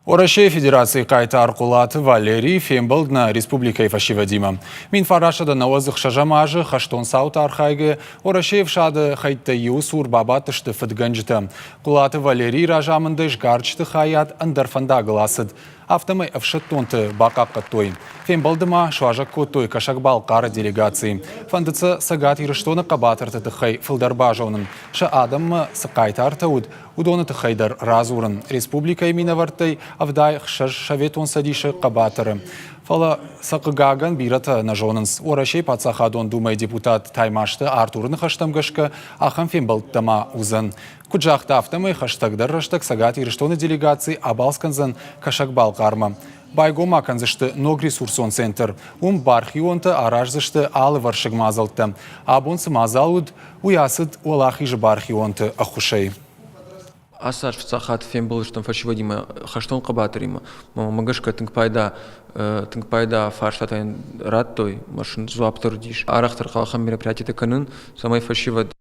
Уæрәсейы Федерацийы хъуылаты Хъуылаты Валерий фембәлдны Республикæйы фәсивәдимә. Мин фарашады навазық шажамажы хәстон цауты архайгәйә Уæрәсейы шады хәйттәй сур бабадтысты фыдгәнджытә. Хъуылаты Валерий разамындәй сгарджыты хайад æндәр фәндагыл ацыд. Афтәмәй æфсәддонты бахъахъхъәдтой. Фембәлдыма шуазәг Кæсәг Балхъары делегации. Фәндәцы Цæгат Ирыстоны кабатырты хәй фылдарбажаунын. Ша адамы хъайтар тәуд удоны хайдар разурын. Республикæйы минавартай авдай Советон Цæдисы кабатыры. Фала сақығаган бирата нажонынс. Уæрәсей патсахадон думай депутат Таймазты Артурыны хаштамгашка ахам фембәлдтама узын. Куджахта Афтәмәй хаштагдар раштаг Цæгат Ирыстоны делегации абалсканзан Кæсәг Балхъармæ. Байгома канзышты ног ресурсон центр. Бархионты аражзышты алы варшыг мазалты. Абонсы мазалуд уясыд олахижы бархионты ахушай. Асар фцахат фембәлдштан фæсивæдимæ хæстон кабатырыма. Магашка тыңпайда фарштатайн раттой машин зуаптыр диш. Арахтар қалхан мероприятия канын самай фæсивәд